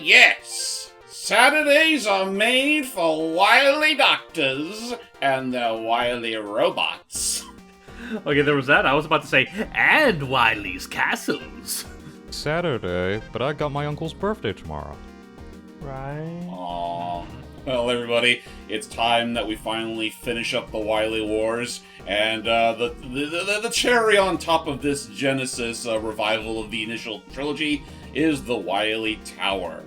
Yes! Saturdays are made for wily doctors and their wily robots. Okay, there was that. I was about to say, and Wily's castles. Saturday, but I got my uncle's birthday tomorrow. Right. Aww. Well, everybody, it's time that we finally finish up the Wily Wars, and the cherry on top of this Genesis revival of the initial trilogy is the Wily Tower.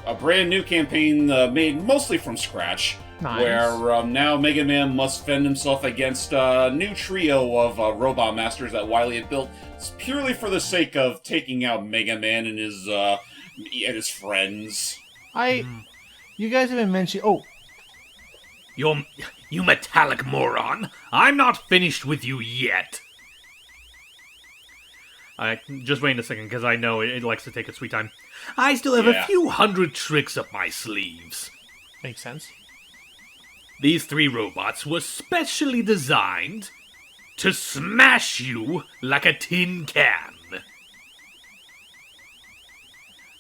A brand new campaign made mostly from scratch, Nice. where now Mega Man must fend himself against a new trio of robot masters that Wily had built purely for the sake of taking out Mega Man and his friends. You guys haven't mentioned... Oh, You metallic moron! I'm not finished with you yet! Just wait a second, because I know it likes to take its sweet time. I still have a few hundred tricks up my sleeves. makes sense. These 3 robots were specially designed to smash you like a tin can.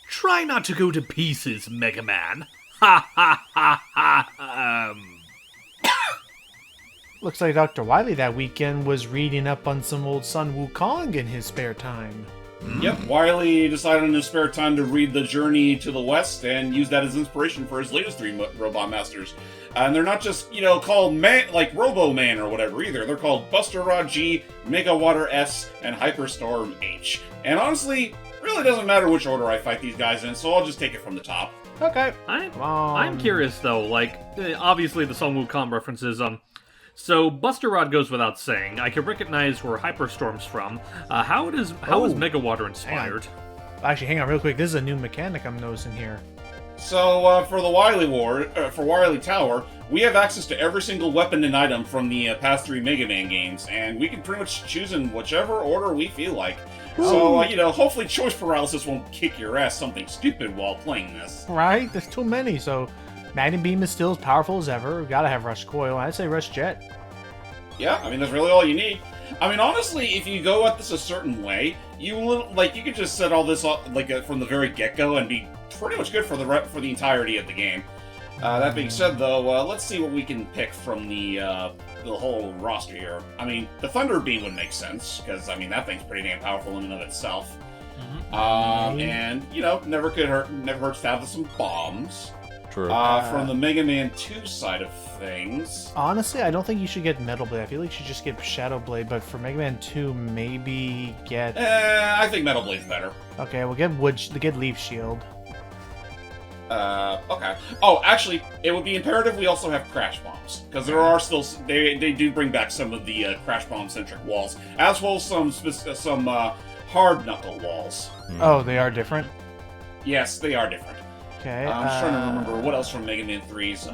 Try not to go to pieces, Mega Man. Ha ha ha ha. Looks like Dr. Wily that weekend was reading up on some old Sun Wukong in his spare time. Yep, Wily decided in his spare time to read The Journey to the West and use that as inspiration for his latest 3 robot masters. And they're not just, called Robo-Man or whatever either. They're called Buster Rod.G, Mega Water.S, and Storm.H. And honestly, really doesn't matter which order I fight these guys in, so I'll just take it from the top. Okay. I'm curious though, obviously the Sun Wukong references, so Buster Rod goes without saying. I can recognize where Hyperstorm's from. How is Mega Water inspired? Actually, hang on real quick. This is a new mechanic I'm noticing here. So, for the Wily Tower, we have access to every single weapon and item from the past 3 Mega Man games, and we can pretty much choose in whichever order we feel like. So, hopefully choice paralysis won't kick your ass something stupid while playing this. Right? There's too many, so... Magnet Beam is still as powerful as ever. We've gotta have Rush Coil. I'd say Rush Jet. Yeah, that's really all you need. Honestly, if you go at this a certain way, you could just set all this up, from the very get-go and be pretty much good for the entirety of the game. That being said, though, let's see what we can pick from the whole roster here. The Thunder Beam would make sense, because, that thing's pretty damn powerful in and of itself. And, never hurts to have some bombs. True. From the Mega Man 2 side of things... Honestly, I don't think you should get Metal Blade. I feel like you should just get Shadow Blade, but for Mega Man 2, maybe get... I think Metal Blade's better. Okay, we'll get Leaf Shield. Okay. Oh, actually, it would be imperative we also have Crash Bombs, because there are still... They do bring back some of the Crash Bomb-centric walls, as well as some hard knuckle walls. Oh, they are different? Yes, they are different. Okay. I'm just trying to remember what else from Mega Man 3's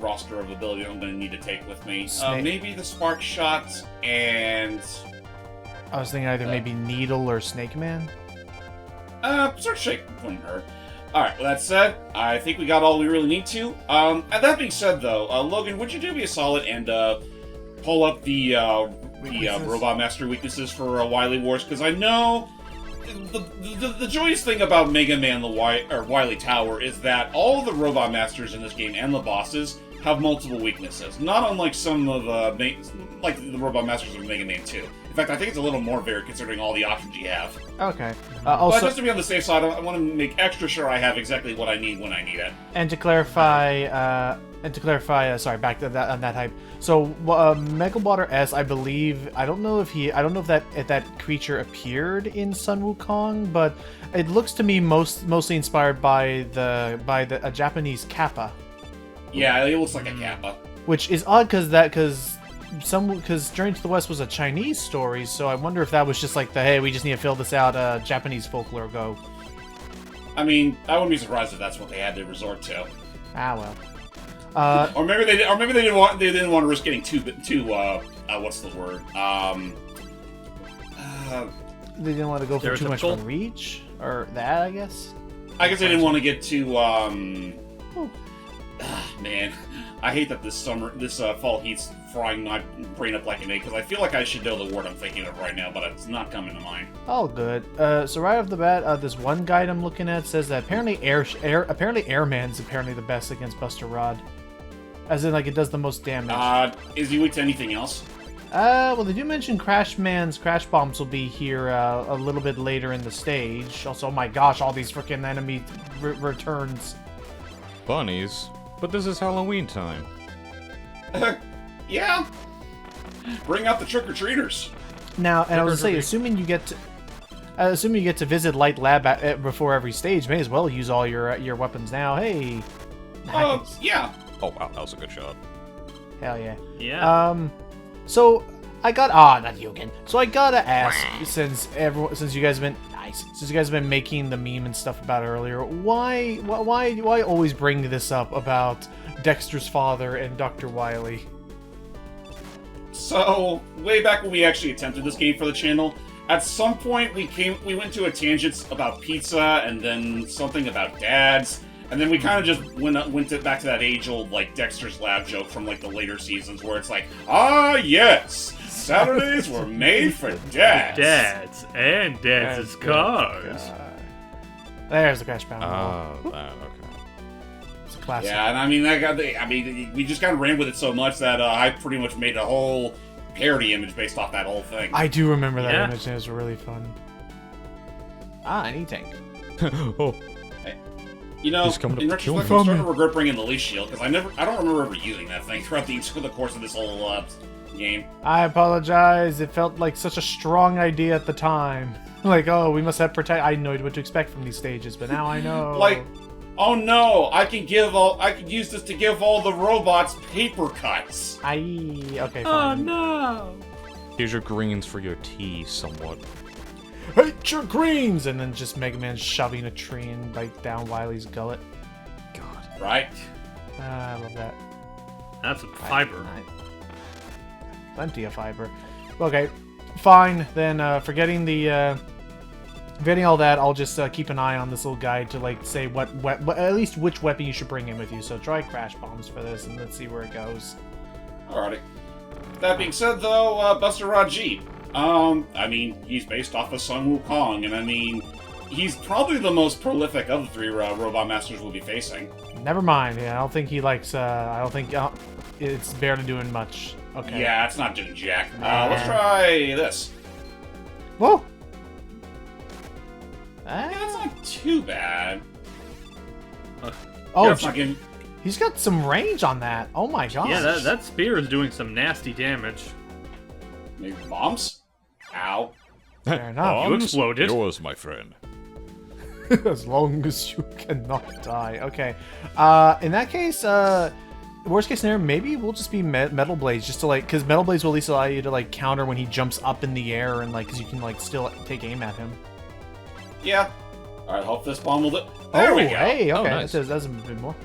roster of ability I'm going to need to take with me. Maybe the Spark Shot and... I was thinking either maybe Needle or Snake Man. Sort of shake wouldn't hurt. Alright, with that said, I think we got all we really need to. And that being said, though, Logan, would you do me a solid and pull up the Robot Master weaknesses for Wily Wars? Because I know... The joyous thing about Mega Man Wily Tower is that all of the Robot Masters in this game and the bosses have multiple weaknesses, not unlike some of the Robot Masters of Mega Man 2. In fact, I think it's a little more varied considering all the options you have. Okay. But just to be on the safe side, I want to make extra sure I have exactly what I need when I need it. And to clarify, sorry, back to that on that hype. So, Mega Water.S, I believe, I don't know if that creature appeared in Sun Wukong, but it looks to me mostly inspired by a Japanese kappa. Yeah, it looks like a kappa. Which is odd because Journey to the West was a Chinese story, so I wonder if that was just like hey, we just need to fill this out, Japanese folklore go. I wouldn't be surprised if that's what they had to resort to. Ah well. Or maybe they didn't want to risk getting too what's the word? They didn't want to go for too much of reach, or that, I guess. I guess they didn't want to get too man, I hate that this fall heat's frying my brain up like an egg, because I feel like I should know the word I'm thinking of right now, but it's not coming to mind. All good. So right off the bat, this one guide I'm looking at says that apparently Airman's apparently the best against Buster Rod. As in, like, it does the most damage. Is he weak to anything else? Well, they do mention Crash Man's Crash Bombs will be here a little bit later in the stage. Also, oh my gosh, all these freaking enemy returns. Bunnies? But this is Halloween time. Yeah. Bring out the trick-or-treaters. Now, and I was gonna say, assuming you get to visit Light Lab before every stage, may as well use all your weapons now. Hey. Nice. Yeah. Oh wow, that was a good shot. Hell yeah. Yeah. So I got not you again. So I gotta ask, since you guys have been making the meme and stuff about it earlier, why always bring this up about Dexter's father and Dr. Wily? So, way back when we actually attempted this game for the channel, at some point we went to a tangent about pizza and then something about dads. And then we kind of just went back to that age-old, like, Dexter's Lab joke from, like, the later seasons, where it's like, ah, yes, Saturdays were made for dads. Dads and dads' cars. There's the Crash Pound. Okay. It's a classic. Yeah, and I mean, we just kind of ran with it so much that I pretty much made a whole parody image based off that whole thing. I do remember that image, and it was really fun. An E-Tank. Oh. You know, He's coming in up to kill retrospect, I'm me. starting to regret bringing the leash shield, because I don't remember ever using that thing throughout the course of this whole game. I apologize. It felt like such a strong idea at the time. Like, oh, we must have protect. I know what to expect from these stages, but now I know. Like, oh no, I can use this to give all the robots paper cuts. Okay, fine. Oh no! Here's your greens for your tea, somewhat. Hate your greens! And then just Mega Man shoving a tree and like down Wily's gullet. God. Right? I love that. That's some fiber. Plenty of fiber. Okay, fine. Then forgetting all that, I'll just keep an eye on this little guide to like say what at least which weapon you should bring in with you. So try Crash Bombs for this, and let's see where it goes. Alrighty. That being said, though, Buster Rod.G. I mean, he's based off of Sun Wukong, and I mean, he's probably the most prolific of the three Robot Masters we'll be facing. Never mind. Yeah, I don't think he likes. I don't think it's barely doing much. Okay. Yeah, it's not doing jack. Let's try this. Whoa. Yeah, that's not too bad. Oh, it's not getting... he's got some range on that. Oh my gosh. Yeah, that spear is doing some nasty damage. Maybe bombs? Ow. Fair enough. You exploded. Yours, my friend. As long as you cannot die. Okay. In that case, worst case scenario, maybe we'll just be Metal Blades, just to like, because Metal Blades will at least allow you to like counter when he jumps up in the air, and like, because you can like still take aim at him. Yeah. Alright, hope this bomb will do. There we go. Hey, okay. nice. That's a bit more.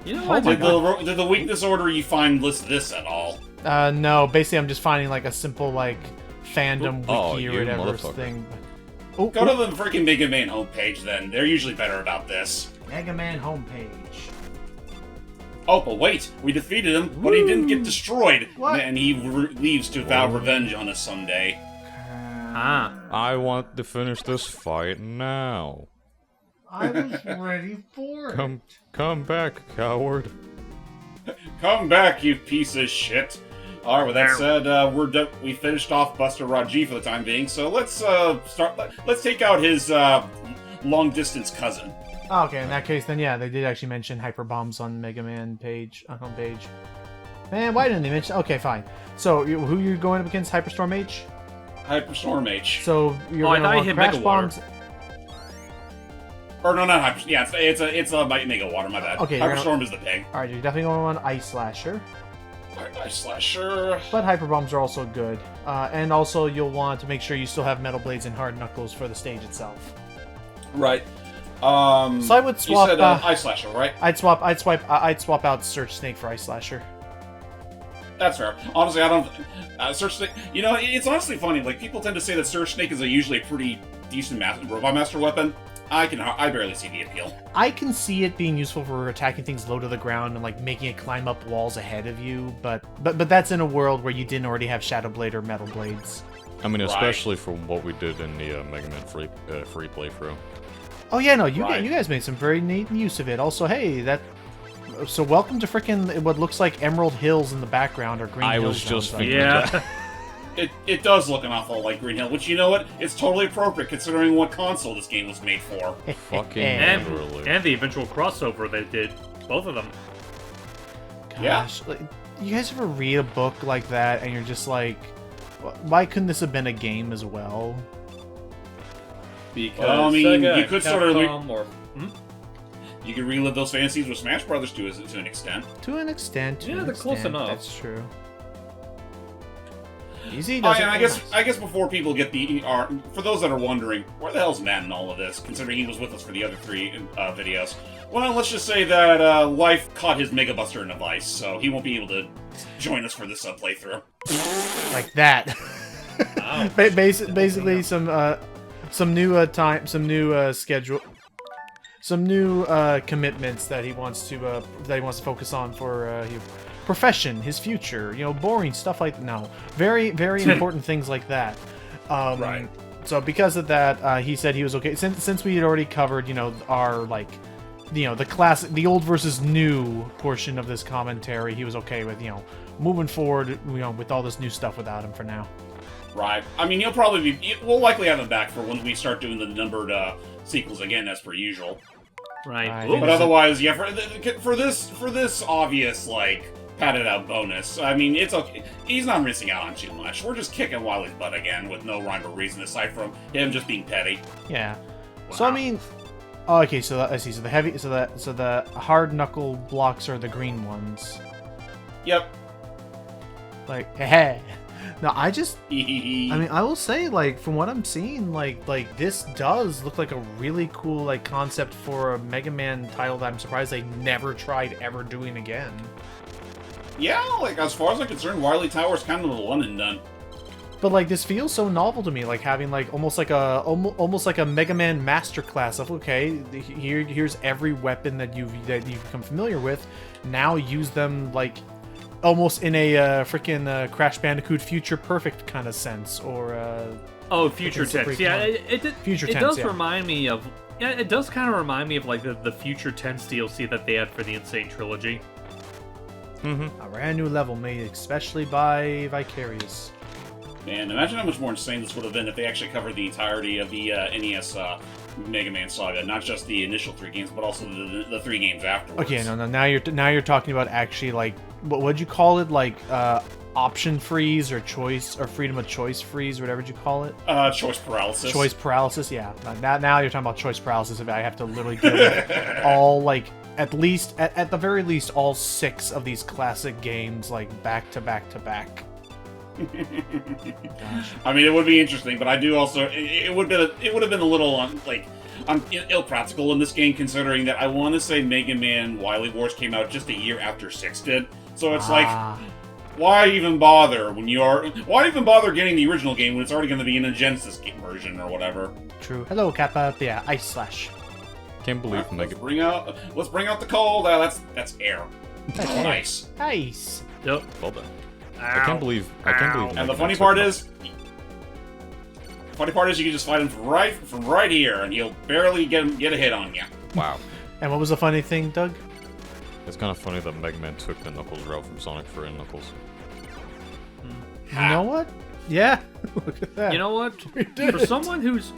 You know Oh what? my Did the weakness order you find list this at all? No, basically I'm just finding like a simple like fandom wiki or you whatever motherfucker. thing. Oh, Go to the freaking Mega Man homepage then. They're usually better about this. Mega Man homepage. Oh, but wait. We defeated him, but he didn't get destroyed. What? And he leaves to vow revenge on us someday. Ah. I want to finish this fight now. I was ready for it. Come back, coward. Come back, you piece of shit. Alright, with that said, we finished off Buster Rod.G for the time being, so let's let's take out his long-distance cousin. Oh, okay, in that case, then yeah, they did actually mention hyper bombs on Mega Man page, on homepage. Man, why didn't they mention? Okay, fine. So, who you're going up against? Storm.H? Storm.H. So you're I going thought to you want hit Crash Mega Bombs. Water. Or no, not Hyper. Yeah, it's Mega Water. My bad. Okay, Hyperstorm is the pig. All right, you're definitely going to want Ice Slasher. Ice Slasher. But hyper bombs are also good, and also you'll want to make sure you still have Metal Blades and Hard Knuckles for the stage itself. Right. So I would swap. You said Ice Slasher, right? I'd swap out Search Snake for Ice Slasher. That's fair. Honestly, I don't. Search Snake. You know, it's honestly funny. Like people tend to say that Search Snake is usually a pretty decent Robot Master weapon. I barely see the appeal. I can see it being useful for attacking things low to the ground and like making it climb up walls ahead of you, but that's in a world where you didn't already have Shadow Blade or Metal Blades. I mean, especially from what we did in the Mega Man free playthrough. Oh yeah, no, you guys made some very neat use of it. Also, hey, so welcome to frickin' what looks like Emerald Hills in the background or Green Hills. I was just thinking Yeah. that. It does look an awful like Green Hill, which, you know what? It's totally appropriate considering what console this game was made for. Fucking and, literally. and the eventual crossover they did. Both of them. Gosh, like, you guys ever read a book like that and you're just like, why couldn't this have been a game as well? Because Well, I mean, Sega, you could sort of Capcom, or You can relive those fantasies with Smash Brothers to an extent. To an extent. Yeah, they're close enough. That's true. Easy Oh, doesn't. and I guess before people get for those that are wondering, where the hell's Matt in all of this? Considering he was with us for the other 3 videos. Well, let's just say that life caught his Mega Buster in a vice, so he won't be able to join us for this playthrough. Like that. Wow. Basically, some new schedule, some new commitments that he wants to focus on for his profession, his future. You know, boring stuff like very important things like that. Right. So because of that, he said he was okay since we had already covered, our the classic, the old versus new portion of this commentary. He was okay with moving forward, with all this new stuff without him for now. Right. I mean, we'll likely have him back for when we start doing the numbered sequels again, as per usual. Right. I Ooh. think But otherwise, yeah, for this obvious padded out bonus, I mean, it's okay. He's not missing out on too much. We're just kicking Wily's butt again with no rhyme or reason aside from him just being petty. Yeah. So I mean, okay. So I see. So the hard knuckle blocks are the green ones. Yep. Like, hey. No, I mean, mean, I will say, from what I'm seeing, this does look like a really cool, concept for a Mega Man title that I'm surprised they never tried ever doing again. yeah, as far as I'm concerned, Wily Tower is kind of the one and done. But, this feels so novel to me, having, almost like a Mega Man masterclass of, okay, here's every weapon that you've become familiar with, now use them, almost in a freaking Crash Bandicoot Future Perfect kind of sense, or Future Tense. Yeah, Future it Tense, does yeah. remind me of. Yeah, it does kind of remind me of the Future Tense DLC that they had for the Insane Trilogy. a brand new level made especially by Vicarious. Man, imagine how much more insane this would have been if they actually covered the entirety of the NES Mega Man saga, not just the initial 3 games, but also the 3 games afterwards. Okay, no, now you're talking about actually what'd you call it, option freeze or choice or freedom of choice freeze, or whatever you call it. Choice paralysis. Choice paralysis, yeah. Now you're talking about choice paralysis. If I have to literally deal with all at the very least all 6 of these classic games back to back to back. I mean, it would be interesting, but I do also it would have been a little ill practical in this game, considering that I want to say Mega Man Wily Wars came out just a year after 6 did. So it's why even bother why even bother getting the original game when it's already going to be in a Genesis version or whatever? True. Hello, Kappa. Yeah, Ice Slash. Can't believe Mega. Let's bring out the cold. That's air. That's Oh, air. nice. Nice. Yep. Well done. I can't believe. And Mega the funny Man part took is, you can just fight him from right here, and he'll barely get a hit on you. Wow. And what was the funny thing, Doug? It's kind of funny that Mega Man took the Knuckles route from Sonic for Knuckles. You know what? Yeah. Look at that. You know what? We did For it. someone whose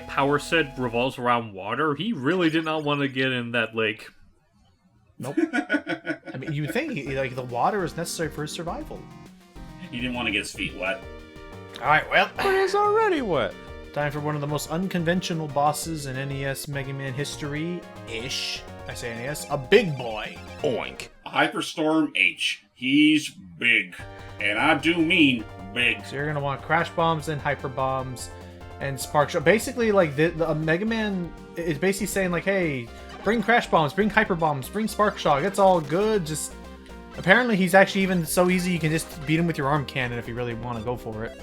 power set revolves around water, he really did not want to get in that lake. Nope. I mean, you would think the water is necessary for his survival. He didn't want to get his feet wet. All right, well, But it's already wet. time for one of the most unconventional bosses in NES Mega Man history-ish. I say NES, a big boy. Oink. Hyper Storm.H. He's big, and I do mean big. So you're gonna want crash bombs and hyper bombs and spark shock. Basically, the Mega Man is basically saying hey, bring crash bombs, bring hyper bombs, bring spark shock. It's all good. Just apparently he's actually even so easy you can just beat him with your arm cannon if you really want to go for it.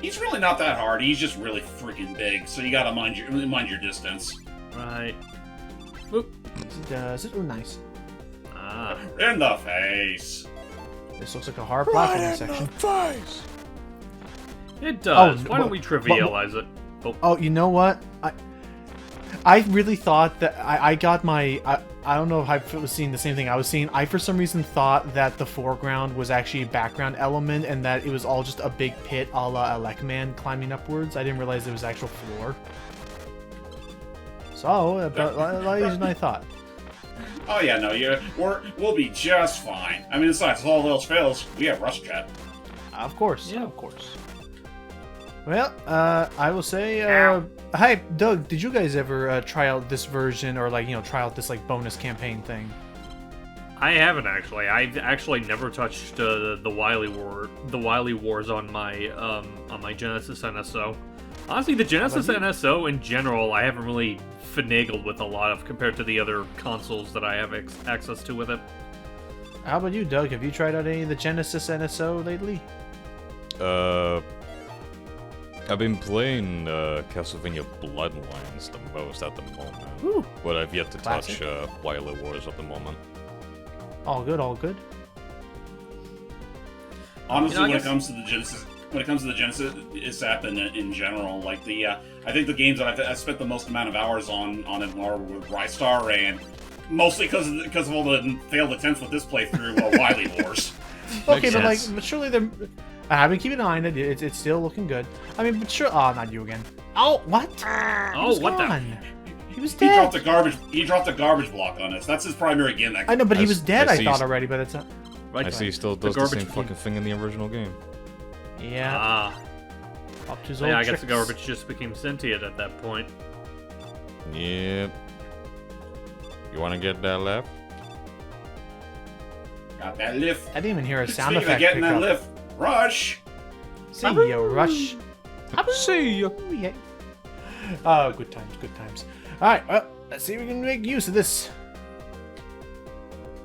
He's really not that hard. He's just really freaking big, so you gotta mind your distance. Right. Oop. Does it? Oh, nice. Ah. In the face. This looks like a hard platforming section. It does. Oh, Why don't we trivialize it? Oh, you know what? I really thought that I got my... I don't know if I was seeing the same thing I was seeing. I, for some reason, thought that the foreground was actually a background element and that it was all just a big pit a la Elecman climbing upwards. I didn't realize it was actual floor. So, about easier than I thought. Oh yeah, no, we'll be just fine. I mean, besides, if all else fails, we have Rush Jet. Of course. Yeah. Of course. Well, I will say, hi, Doug, did you guys ever try out this version or, like, try out this, like, bonus campaign thing? I haven't actually. I've actually never touched the Wily Wars on my Genesis NSO. Honestly, the Genesis NSO in general, I haven't really finagled with a lot of compared to the other consoles that I have access to with it. How about you, Doug? Have you tried out any of the Genesis NSO lately? I've been playing Castlevania Bloodlines the most at the moment. Ooh. But I've yet to Classic. touch Wily Wars at the moment. All good, all good. Honestly, I when guess- it comes to the Genesis app in general, like I think the games that I've spent the most amount of hours on it are with Rystar, and mostly because of all the failed attempts with this playthrough, Wily Wars. Okay, Makes but like, sense. but surely they're. I've been keeping an eye on it. It's still looking good. I mean, but sure. Oh, not you again. Oh, what? Oh, He's what the? gone. He was He dead. dropped a garbage block on us. That's his primary gimmick. I know, but he I was s- dead. I I see thought he's- already, but it's not. Right. I see he still does the garbage same can- fucking thing in the original game. Yeah. Ah. Up to his old Yeah, I guess tricks. the garbage just became sentient at that point. Yep. You wanna get that left? Got that lift. I didn't even hear a sound Speaking of effect. getting pick that up. lift, Rush. See ya, Rush. See ya. Ooh, yeah. Oh, good times, good times. All right, well, let's see if we can make use of this.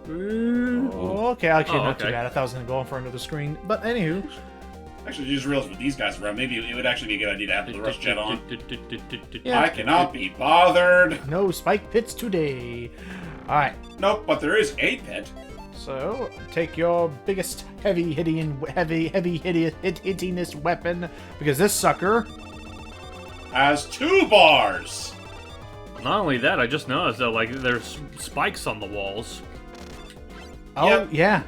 Oh, okay, actually, Oh, not too okay. bad. I thought I was going to go on for another screen. But anywho, Actually, you just realized with these guys around, maybe it would actually be a good idea to have the Rush Jet on. Yeah. I cannot be bothered. no spike pits today. All right, Nope, but there is a pit. so take your biggest hittingest weapon, because this sucker. Has 2 bars. Not only that, I just noticed that like there's spikes on the walls. Oh, Yep. yeah.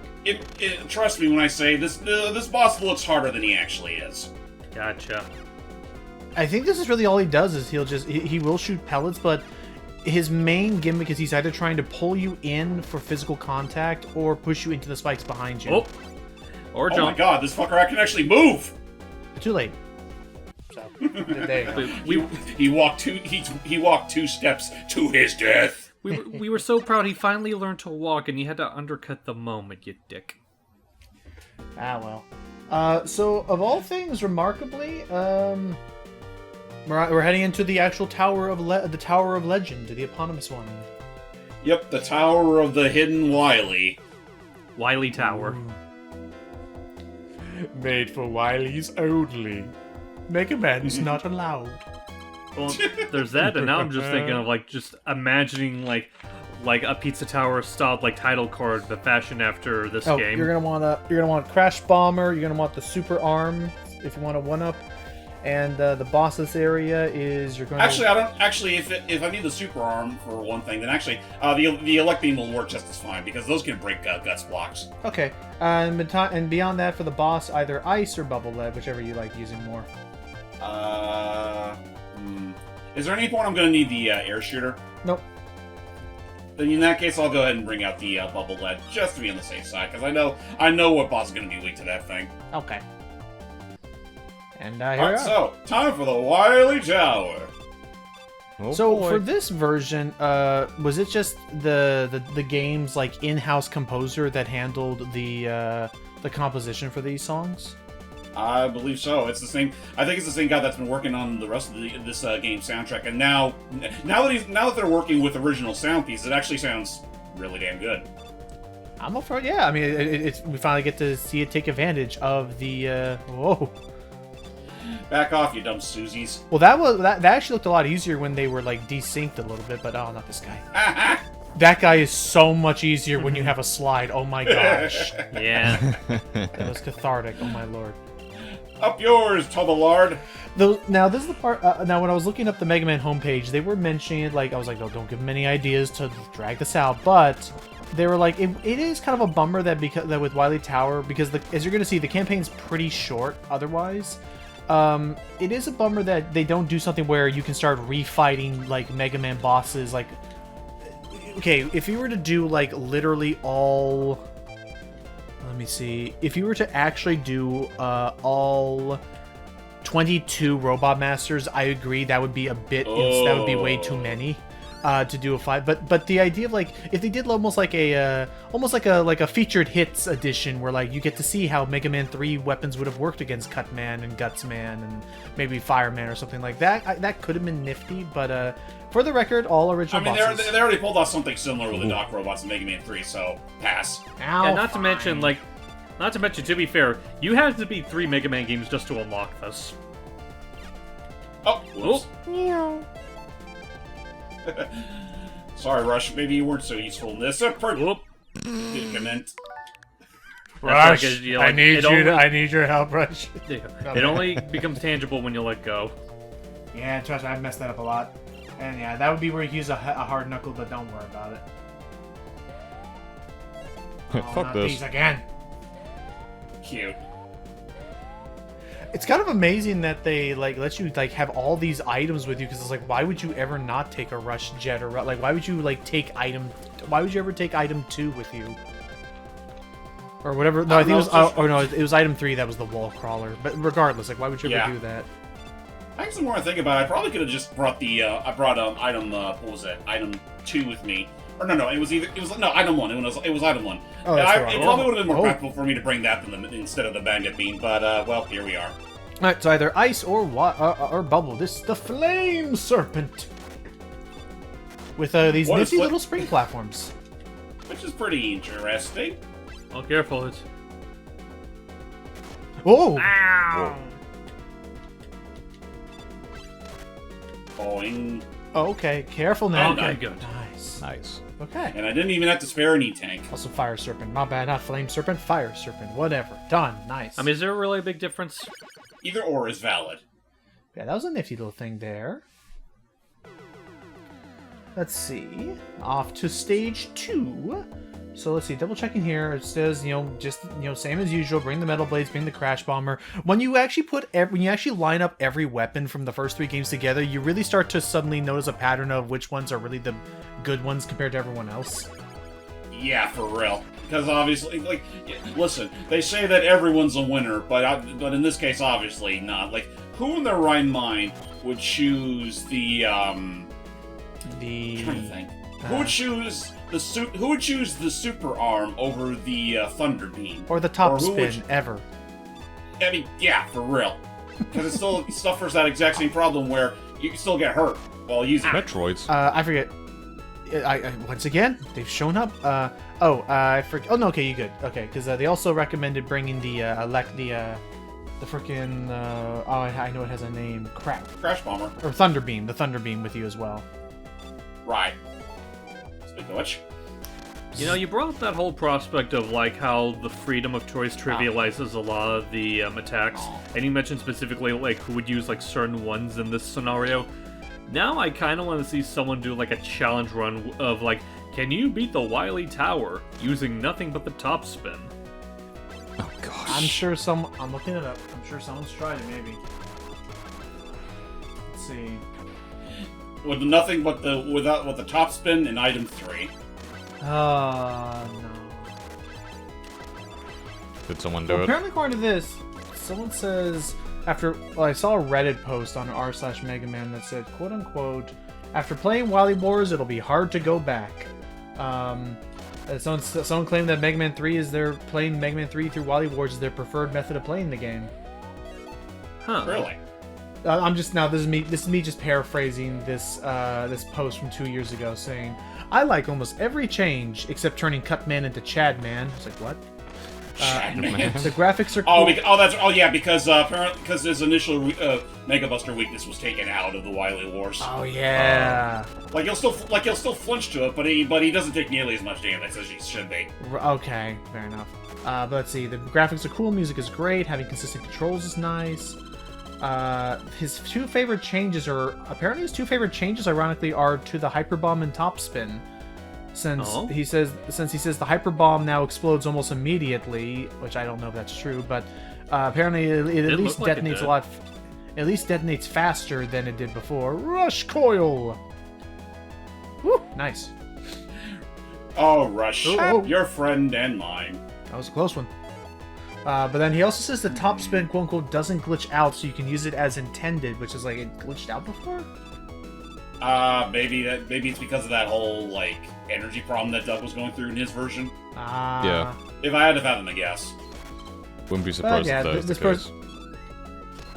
Trust me when I say this. This boss looks harder than he actually is. Gotcha. I think this is really all he does is he will shoot pellets, but his main gimmick is he's either trying to pull you in for physical contact or push you into the spikes behind you. Oh. Or Oh my jump. god, this fucker can actually move. Too late. So, there you go. He walked 2 steps to his death. We were so proud he finally learned to walk, and you had to undercut the moment, you dick. Ah, well. So, of all things, remarkably, we're heading into the actual Tower of Legend, the eponymous one. Yep, the Tower of the Hidden Wily. Wily Tower. Made for Wileys only. Mega Man's not allowed. Well, there't that, and now I'm just thinking of like just imagining like a Pizza Tower styled like title card, but fashioned after this Oh, game. you're gonna want Crash Bomber. You're gonna want the Super Arm if you want a 1-up, and the boss this area is you're going. Actually, I don't. Actually, if I need the super arm for one thing, then actually the elect beam will work just as fine because those can break guts blocks. Okay, and beyond that for the boss, either ice or bubble lead, whichever you like using more. Is there any point I'm going to need the air shooter? Nope. Then in that case, I'll go ahead and bring out the bubble lead just to be on the safe side because I know what boss is going to be weak to that thing. Okay. And here we Alright, are. so time for the Wily Tower. Oh, So boy. for this version, was it just the game's like in-house composer that handled the composition for these songs? I believe so. It's the same. I think it's the same guy that's been working on the rest of this game soundtrack. And now that they're working with original sound pieces, it actually sounds really damn good. I'm up for it. Yeah, I mean, we finally get to see it take advantage of the whoa. Back off, you dumb Susies. Well, that actually looked a lot easier when they were like desynced a little bit, but oh, not this guy. That guy is so much easier when you have a slide. Oh my gosh. Yeah. That was cathartic. Oh my lord. Up yours, Tubbalard. Though, now this is the part. Now, when I was looking up the Mega Man homepage, they were mentioning it. Like, I was like, "Oh, don't give them any ideas to drag this out." But they were like, "It is kind of a bummer that that with Wily Tower, because as you're going to see, the campaign's pretty short. Otherwise, it is a bummer that they don't do something where you can start refighting like Mega Man bosses. Like, okay, if you were to do like literally all, let me see, if you were to actually do all 22 Robot Masters, I agree that would be a bit. That would be way too many to do a fight. But the idea of like if they did almost like a featured hits edition where like you get to see how Mega Man 3 weapons would have worked against Cutman and Gutsman and maybe Fireman or something like that, that could have been nifty. But for the record, all original bosses. They already pulled off something similar with the Doc Robots in Mega Man 3, so pass. Yeah, not to mention, to be fair, you had to beat 3 Mega Man games just to unlock this. Oh, whoops. Sorry, Rush. Maybe you weren't so useful in this predicament. Rush, Like, I need your help, Rush. It only becomes tangible when you let go. Yeah, trust me, I've messed that up a lot. And yeah, that would be where you use a hard knuckle, but don't worry about it. Fuck this. These again. Cute. It's kind of amazing that they like let you like have all these items with you, because it's like, why would you ever not take a Rush Jet, or like why would you like take why would you ever take item 2 with you? Or whatever. No, I think it was it was item 3 that was the wall crawler. But regardless, like why would you ever do that? Actually, the more I think about it, I probably could have just brought item what was it? Item 2 with me. Or no, it was item 1. It was item 1. Oh, that's it probably would have been more practical for me to bring that instead of the bandit bean, but well, here we are. Alright, so either ice or bubble. This is the flame serpent. With these nifty little spring platforms. Which is pretty interesting. Oh, careful, it's... Oh! Ow! Boing. Oh, okay, careful now. Okay, good. Nice. Okay. And I didn't even have to spare an E-tank. Also fire serpent. My bad, not flame serpent, fire serpent. Whatever. Done. Nice. I mean, is there really a big difference? Either or is valid. Yeah, that was a nifty little thing there. Let's see. Off to stage 2. So let's see, double checking here. It says, same as usual. Bring the metal blades, bring the crash bomber. When you actually line up every weapon from the first 3 games together, you really start to suddenly notice a pattern of which ones are really the good ones compared to everyone else. Yeah, for real. Because obviously, listen, they say that everyone's a winner, but in this case, obviously not. Like, who in their right mind would choose I'm trying to think. Who would choose the super arm over the thunder beam? Or the top spin, ever. I mean, yeah, for real. Because it still suffers that exact same problem where you can still get hurt while using it. Metroids. I forget. Once again, they've shown up. I forget. Oh no, okay, you good. Okay, because they also recommended bringing the freaking. I know it has a name. Crap. Crash bomber. Or thunder beam. The thunder beam with you as well. Right. Speaking of which. You brought up that whole prospect of, how the freedom of choice trivializes a lot of the attacks, and you mentioned specifically, who would use, certain ones in this scenario. Now I kind of want to see someone do, a challenge run of, can you beat the Wily Tower using nothing but the top spin? Oh, gosh. I'm looking it up. I'm sure someone's tried it, maybe. Let's see. With nothing but with the top spin in item 3. No. Did someone do it? Apparently, according to this, someone says I saw a Reddit post on r/Mega Man that said, "quote unquote," after playing Wily Wars, it'll be hard to go back. Someone claimed that Mega Man 3 playing Mega Man 3 through Wily Wars is their preferred method of playing the game. Huh? Really? This is me just paraphrasing this post from 2 years ago, saying, "I like almost every change except turning Cutman into Chadman." I was like, what? Man. The graphics are cool. Because apparently because his initial Mega Buster weakness was taken out of the Wily Wars. Oh yeah. Like he'll still flinch to it, but he doesn't take nearly as much damage as he should be. Okay, fair enough. But let's see. The graphics are cool. Music is great. Having consistent controls is nice. His two favorite changes ironically are to the Hyper Bomb and Top Spin. Since he says the Hyper Bomb now explodes almost immediately, which I don't know if that's true, but apparently it at least detonates at least detonates faster than it did before. Rush Coil. Woo, nice. Oh, Rush, Oh. your friend and mine. That was a close one. But then he also says the Top Spin quote unquote doesn't glitch out, so you can use it as intended, which is like it glitched out before. Maybe it's because of that whole like energy problem that Doug was going through in his version. Yeah. If I had to have him, I guess. Wouldn't be surprised if that was the case.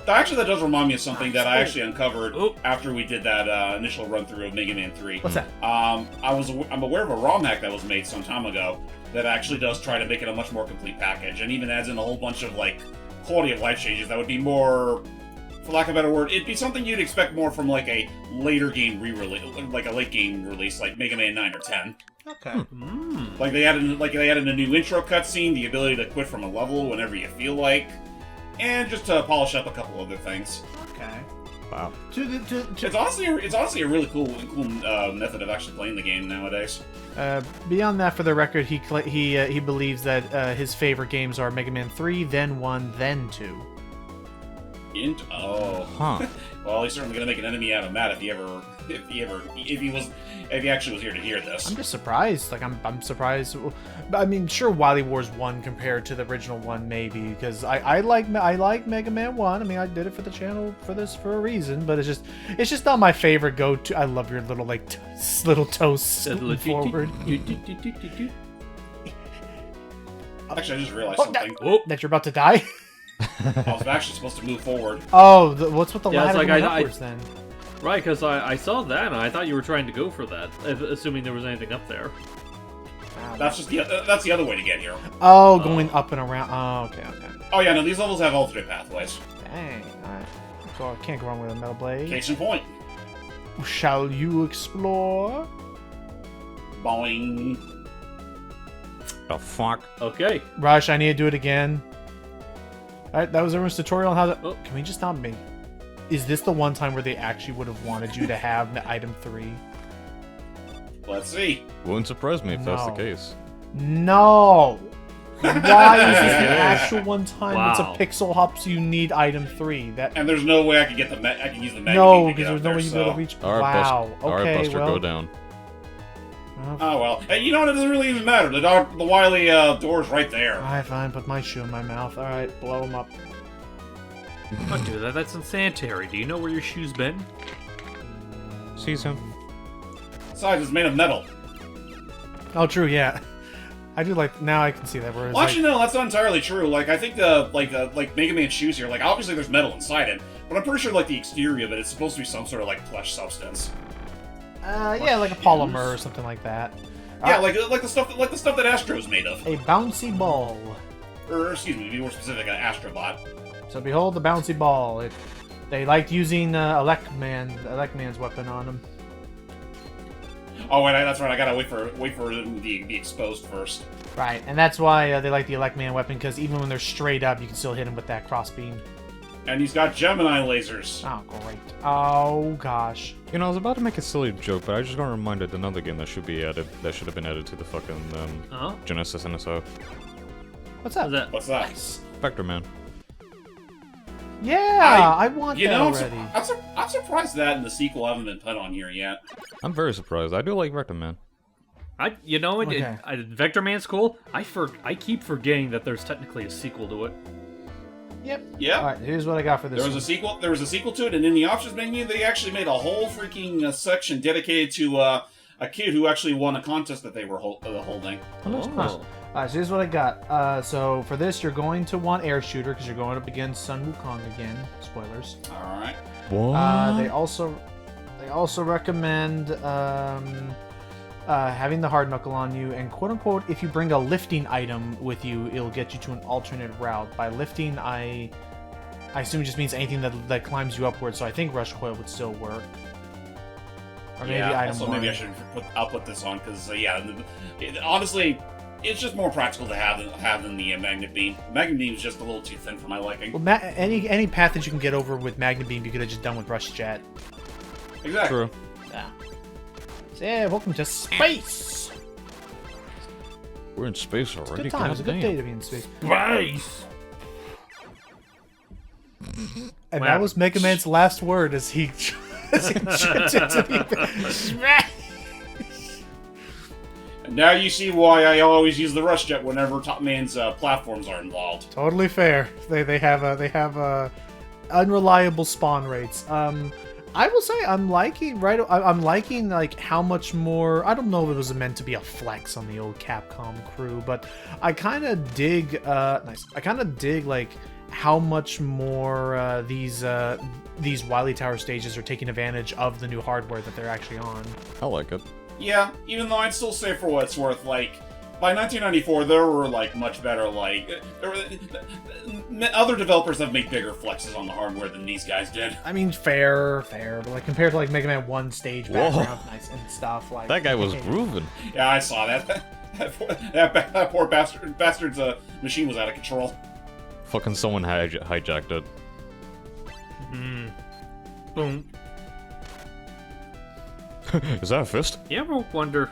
Actually, that does remind me of something that I actually uncovered after we did that initial run through of Mega Man 3. What's that? I'm aware of a ROM hack that was made some time ago that actually does try to make it a much more complete package, and even adds in a whole bunch of like quality of life changes that would be more, for lack of a better word, it'd be something you'd expect more from like a later game re-release, like a late game release, like Mega Man 9 or 10. Okay. Like they added a new intro cutscene, the ability to quit from a level whenever you feel like, and just to polish up a couple other things. Okay. Wow. It's honestly a really cool method of actually playing the game nowadays. Beyond that, for the record, he believes that his favorite games are Mega Man 3, then 1, then 2. Huh. Well, he's certainly gonna make an enemy out of Matt if he actually was here to hear this. I'm just surprised. Like I'm surprised. I mean, sure, Wily Wars 1 compared to the original one, maybe, because I like Mega Man 1. I mean, I did it for the channel for a reason, but it's just not my favorite go-to. I love your little like little toes scooting forward. Actually, I just realized something. That you're about to die. I was actually supposed to move forward. Oh, what's with the Yeah, it's ladder like going upwards then? Right, because I saw that and I thought you were trying to go for that, assuming there was anything up there. That's the other way to get here. Oh, going up and around. Oh, okay. Oh yeah, no, these levels have alternate pathways. Dang. Alright. So can't go wrong with a metal blade. Case in point. Shall you explore? Boing. The fuck? Okay. Rush, I need to do it again. Alright, that was everyone's tutorial on how to... Oh. Can we just not make... Is this the one time where they actually would have wanted you to have item 3? Let's see. Wouldn't surprise me if that's the No. case. No! Why is this the actual one time Wow. it's a pixel hop so you need item 3? And there's no way I can get I can use the Mega No, Beam to because get there's up no there, way you'd be able to so- reach... Alright, Wow. Buster. Alright, Okay, Buster, well... go down. Oh well. Hey, you know what? It doesn't really even matter. The Wily door's right there. Alright, fine. Put my shoe in my mouth. Alright, blow him up. Don't do that. That's unsanitary. Do you know where your shoe's been? Sees him. Besides, it's made of metal. Oh, true, yeah. I do like... Now I can see that. Whereas, Well, actually, no, that's not entirely true. Like, I think the Mega Man shoes here, like, obviously there's metal inside it, but I'm pretty sure, like, the exterior of it is supposed to be some sort of, like, plush substance. yeah, like a polymer or something like that. Yeah, like the stuff that Astro's made of. A bouncy ball. Or, excuse me, to be more specific, an Astrobot. So behold the bouncy ball. They liked using Elecman's weapon on him. Oh, wait, that's right. I gotta wait for them to be exposed first. Right, and that's why they like the Elecman weapon, because even when they're straight up, you can still hit him with that crossbeam. And he's got Gemini lasers. Oh, great. Oh, gosh. You know, I was about to make a silly joke, but I just got reminded another game that should have been added to the fucking Huh? Genesis NSO. What's up? What's that? What's that? Vector Man. Yeah, I want You that know, already. I'm surprised that and the sequel haven't been put on here yet. I'm very surprised. I do like Vector Man. You know, Okay. Vector Man's cool. I keep forgetting that there's technically a sequel to it. Yep. Yeah. Alright, here's what I got for this There was a sequel. There was a sequel to it, and in the options menu, they actually made a whole freaking section dedicated to a kid who actually won a contest that they were holding. Oh. Alright, so here's what I got. So for this, you're going to want Air Shooter, because you're going up against Sun Wukong again. Spoilers. All right. What? They also recommend having the hard knuckle on you, and quote unquote, if you bring a lifting item with you, it'll get you to an alternate route. By lifting, I assume it just means anything that climbs you upwards. So I think rush coil would still work. Or maybe item also one. maybe I'll put this on because honestly, it's just more practical to have than the magnet beam. Magnet beam is just a little too thin for my liking. Well, any path that you can get over with magnet beam, you could have just done with rush jet. Exactly. True. Yeah. So, yeah, welcome to space. We're in space already. Good time. It's a good day goddamn. to be in space. Space! And Wow. that was Mega Man's last word as he tripped into the And now you see why I always use the rush jet whenever Top Man's platforms are involved. Totally fair. They have unreliable spawn rates. I will say I'm liking like how much more. I don't know if it was meant to be a flex on the old Capcom crew, but I kind of dig. Nice. I kind of dig like how much more these Wily Tower stages are taking advantage of the new hardware that they're actually on. I like it. Yeah, even though I'd still say for what it's worth, like, by 1994, there were, like, much better, like... other developers have made bigger flexes on the hardware than these guys did. I mean, fair, but like compared to like Mega Man 1 stage Whoa. background nice and stuff like That guy was grooving. Yeah, I saw that. that poor bastard's machine was out of control. Fucking someone hijacked it. Boom. Is that a fist? You ever wonder...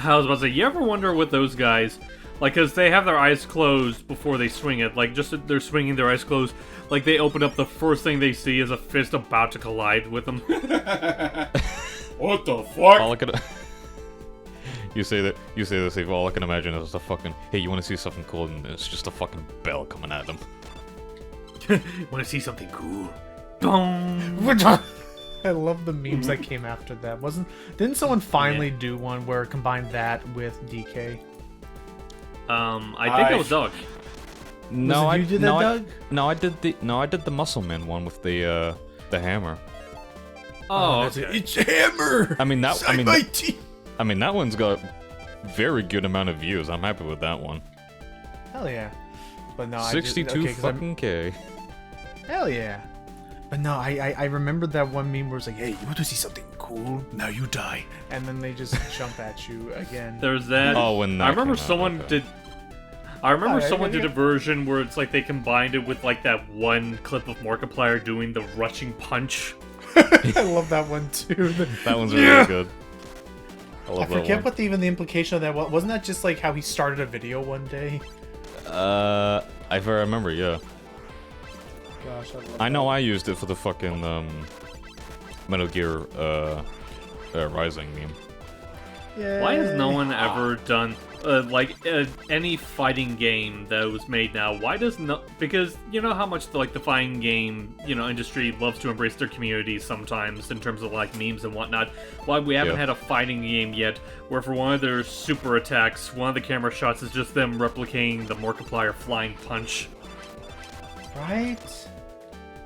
I was about to say, you ever wonder with those guys, like, because they have their eyes closed before they swing it, like, just they're swinging their eyes closed, like, they open up, the first thing they see is a fist about to collide with them. What the fuck? All I could... You say this, Eve, all I can imagine is a fucking... Hey, you want to see something cool? And it's just a fucking bell coming at them. Want to see something cool? Boom! I love the memes that came after that. Didn't someone finally do one where it combined that with DK? I think it was Doug. No, you did that, Doug? I did the Muscle Man one with the hammer. Oh, that's okay. it. It's hammer. I mean that. Side by teeth. I mean that one's got very good amount of views. I'm happy with that one. Hell yeah. But no, 62 fucking K. Hell yeah. But no, I remembered that one meme where it's like, hey, you want to see something cool? Now you die. And then they just jump at you again. There's that. Oh, when that I remember came out, someone okay. did. I remember Oh, someone yeah. did a version where it's like they combined it with like that one clip of Markiplier doing the rushing punch. I love that one too. That one's Yeah. really good. I I love that forget one. what even the implication of that was. Wasn't that just like how he started a video one day? If I remember, yeah. Gosh, I love I know I used it for the fucking Metal Gear Rising meme. Yeah. Why has no one ever done any fighting game that was made now? Why does no? Because you know how much the fighting game industry loves to embrace their communities sometimes in terms of like memes and whatnot. Why we haven't Yeah. had a fighting game yet where for one of their super attacks, one of the camera shots is just them replicating the Markiplier flying punch. Right?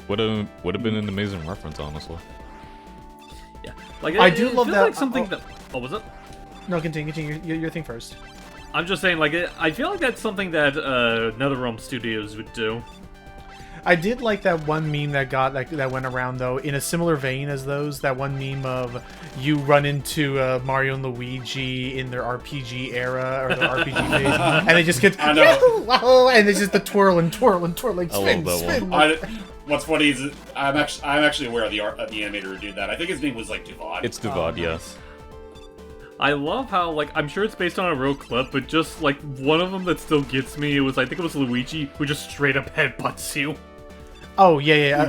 Would have been an amazing reference, honestly. Yeah, like I it do love feels that- Like something oh. that. What was it? No, continue. Your thing first. I'm just saying, like, I feel like that's something that NetherRealm Studios would do. I did like that one meme that went around though, in a similar vein as those. That one meme of you run into Mario and Luigi in their RPG era or their RPG phase, and they just get I know. wow, and it's just the twirl and like I love spin, that spin. one. What's funny is I'm actually aware of the animator who did that. I think his name was like Duvad. It's Duvad, Oh, yeah. nice. I love how, like, I'm sure it's based on a real clip, but just, like, one of them that still gets me, I think it was Luigi, who just straight up headbutts you. Oh yeah,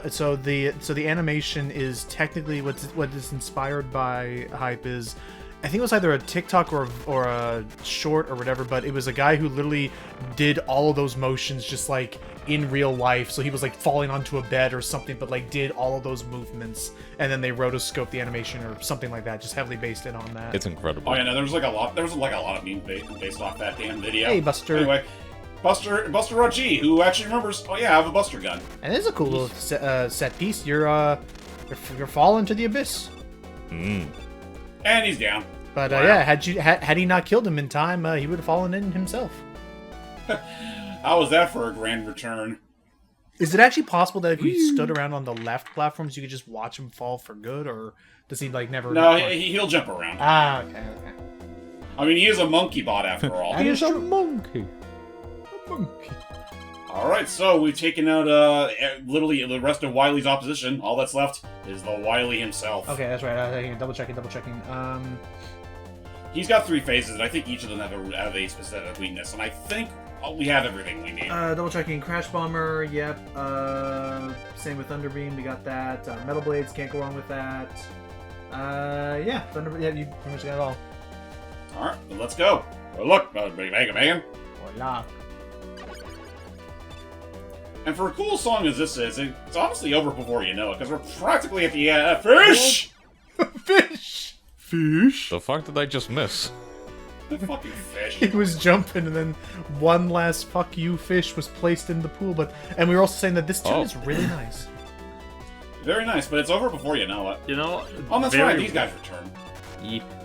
so the animation is technically what is inspired by hype is, I think it was either a TikTok or a short or whatever, but it was a guy who literally did all of those motions just like in real life. So he was like falling onto a bed or something, but like did all of those movements, and then they rotoscoped the animation or something like that, just heavily based it on that. It's incredible. Oh yeah, no, there was like a lot of memes based off that damn video. Hey, Buster. Anyway, Buster Rod.G, who actually remembers. Oh yeah, I have a Buster gun. And it's a cool little set piece. You're falling to the abyss. Mm. And he's down. But Wow. yeah, had he not killed him in time, he would have fallen in himself. How was that for a grand return? Is it actually possible that if you stood around on the left platforms, you could just watch him fall for good, or does he like never? No, he'll jump around. Ah, okay. I mean, he is a monkey bot after all. That is a true. monkey. Alright, so we've taken out literally the rest of Wily's opposition. All that's left is the Wily himself. Okay, that's right. Double checking. He's got 3 phases, and I think each of them have a specific weakness. And I think we have everything we need. Double checking. Crash Bomber. Yep. Same with Thunderbeam. We got that. Metal Blades. Can't go wrong with that. Yeah. Yeah, you pretty much got it all. Alright, well, let's go. Oh, look, Mega Man. Voila. And for a cool song as this is, it's honestly over before you know it, because we're practically at the fish! Fish. The fuck did I just miss? The fucking fish. He was jumping, and then one last "fuck you" fish was placed in the pool. And we were also saying that this tune is really nice. Very nice, but it's over before you know it. You know, Oh, that's right, these guys return.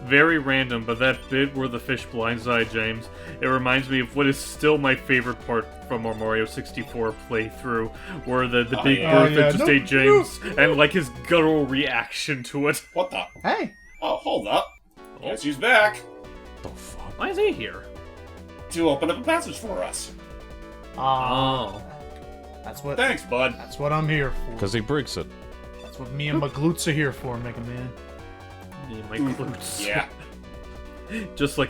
Very random, but that bit where the fish blindside James, it reminds me of what is still my favorite part from our Mario 64 playthrough, where the big yeah. bird Oh, yeah. just ate James, and like his guttural reaction to it. What the? Hey. Oh, hold up. Guess who's back? The fuck? Why is he here? To open up a passage for us. Oh. That's what. Thanks, bud. That's what I'm here for. Because he breaks it. That's what me and my glutes are here for, Mega Man. Yeah, my glutes. Yeah. Just like,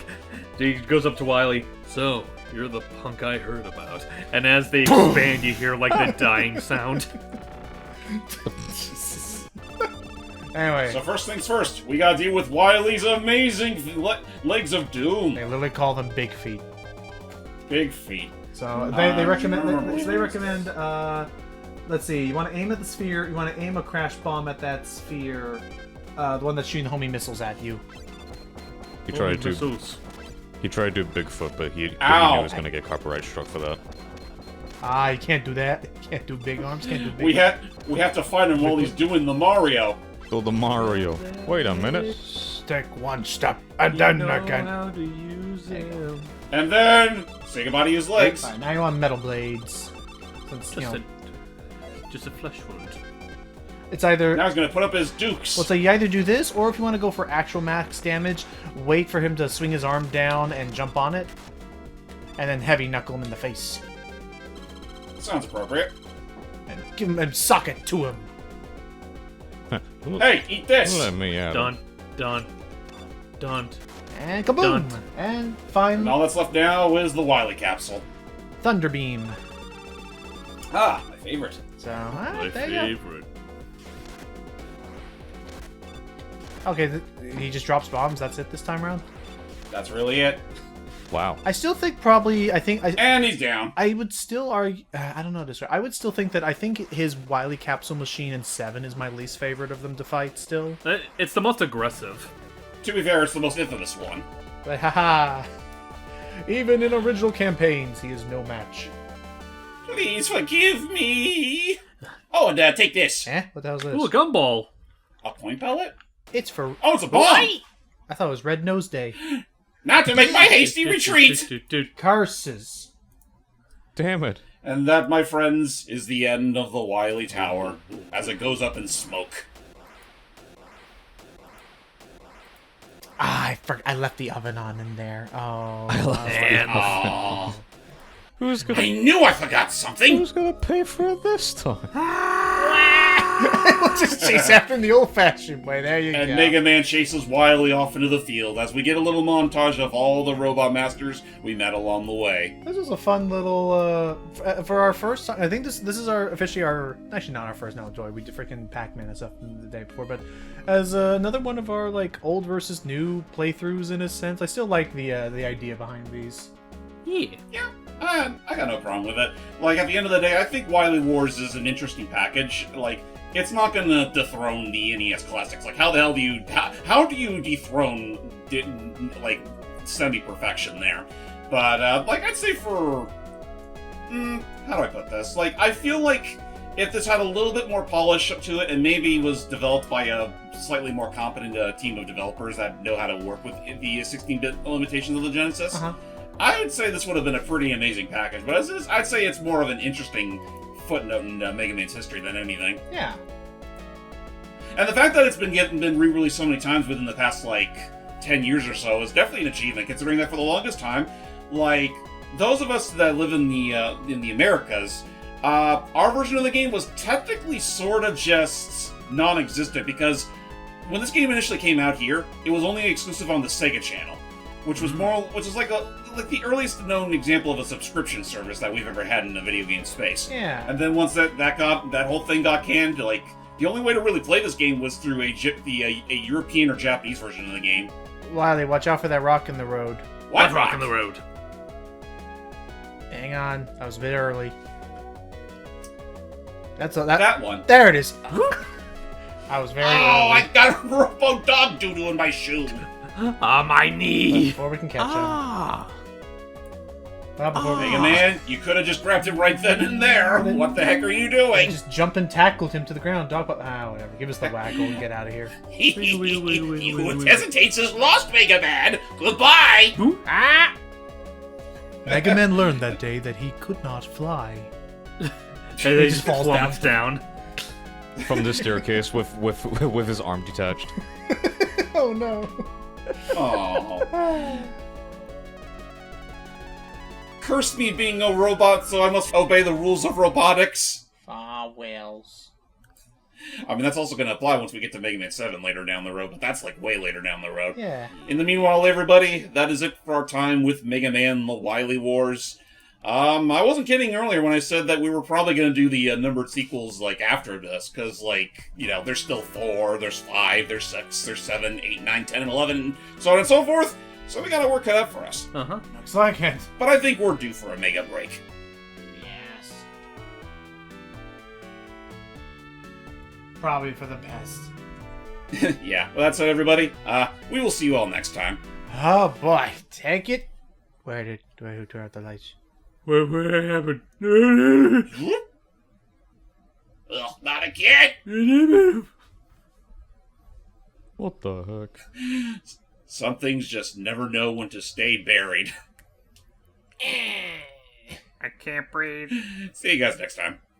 he goes up to Wily, so, you're the punk I heard about. And as they expand, you hear like the dying sound. Anyway, So first things first, we gotta deal with Wily's amazing legs of doom. they literally call them Big Feet. Big feet. So they recommend. remember They recommend. Let's see. You want to aim at the sphere. You want to aim a crash bomb at that sphere. The one that's shooting homie missiles at you. He tried to. Missiles. He tried to do Bigfoot, but he knew Ow. he was gonna get copyright struck for that. Ah, you can't do that. You can't do big arms. Can't do big. We have to find him while he's doing the Mario. So the Mario. Wait a minute. Take one step and then You know again. how to use him. And then say goodbye to his legs. Alright, now you want metal blades. Since, you know, Just a flesh wound. it's either. Now he's gonna put up his dukes. Well, so you either do this, or if you want to go for actual max damage, wait for him to swing his arm down and jump on it, and then heavy knuckle him in the face, Sounds appropriate. and give him and sock it to him. Hey, eat this. Let me out. Done. And kaboom! Done. And fine And all that's left now is the Wily capsule. Thunderbeam. Ah, my favorite. So My there you favorite. go. Okay, he just drops bombs. That's it this time around. That's really it. Wow. I still think probably. And he's down. I would still argue. I don't know this. I would still think that I think his Wily Capsule Machine in 7 is my least favorite of them to fight. Still, It's the most aggressive. To be fair, it's the most infamous one. but haha. Even in original campaigns, he is no match. Please forgive me. Oh, and take this. What the hell's this? Ooh, a gumball. A point pellet? It's for. Oh, it's a bomb. I thought it was Red Nose Day. Not to make my hasty retreat. Dude. Curses. Damn it. And that, my friends, is the end of the Wily Tower as it goes up in smoke. Ah, I left the oven on in there. Oh. Man. Aww. Who's gonna I knew I forgot something. Who's gonna pay for it this time? We'll just chase after him the old-fashioned way. There you And go. Mega Man chases Wily off into the field as we get a little montage of all the robot masters we met along the way. This was a fun little for our first time. I think this is our officially our actually not our first now Joy. We did freaking Pac-Man and stuff the day before, but as another one of our like old versus new playthroughs in a sense. I still like the idea behind these. Yeah. Yeah, I got no problem with it. Like, at the end of the day, I think Wily Wars is an interesting package. Like, it's not gonna dethrone the NES classics. Like, how the hell do you... How do you dethrone, like, semi-perfection there? But, like, I'd say for... how do I put this? Like, I feel like if this had a little bit more polish to it and maybe was developed by a slightly more competent team of developers that know how to work with the 16-bit limitations of the Genesis, I would say this would have been a pretty amazing package. But I'd say it's more of an interesting footnote in Mega Man's history than anything. Yeah. And the fact that it's been re-released so many times within the past, 10 years or so is definitely an achievement, considering that for the longest time, those of us that live in the Americas, our version of the game was technically sort of just non-existent, because when this game initially came out here, it was only exclusive on the Sega Channel, which was like the earliest known example of a subscription service that we've ever had in the video game space. Yeah. And then once that whole thing got canned, the only way to really play this game was through a European or Japanese version of the game. Wily, watch out for that rock in the road. What rock in the road? Hang on, that was a bit early. That one. There it is. I was very early. I got a robo dog doodle in my shoe. My knee! Before we can catch him. Well, before we Mega Man, you could have just grabbed him right then and there. What the heck are you doing? just jump and tackled him to the ground. Whatever. Give us the waggle and get out of here. He who hesitates is lost, Mega Man. Goodbye. Ah! Mega Man learned that day that he could not fly. And he just just falls falls down. From the staircase with his arm detached. Oh no. Oh. Curse me being a robot, so I must obey the rules of robotics. Farewells. I mean, that's also going to apply once we get to Mega Man 7 later down the road, but that's way later down the road. Yeah. In the meanwhile, everybody, that is it for our time with Mega Man The Wily Wars. I wasn't kidding earlier when I said that we were probably going to do the numbered sequels, after this, because, there's still 4, there's 5, there's 6, there's 7, 8, 9, 10, and 11, and so on and so forth, so we got our work cut out for us. Uh-huh. Looks like it. But I think we're due for a mega break. Yes. Probably for the best. Yeah, well, that's it, everybody. We will see you all next time. Oh boy, take it. Do I turn out the lights? What happened? Ugh, not again! What the heck? Some things just never know when to stay buried. I can't breathe. See you guys next time.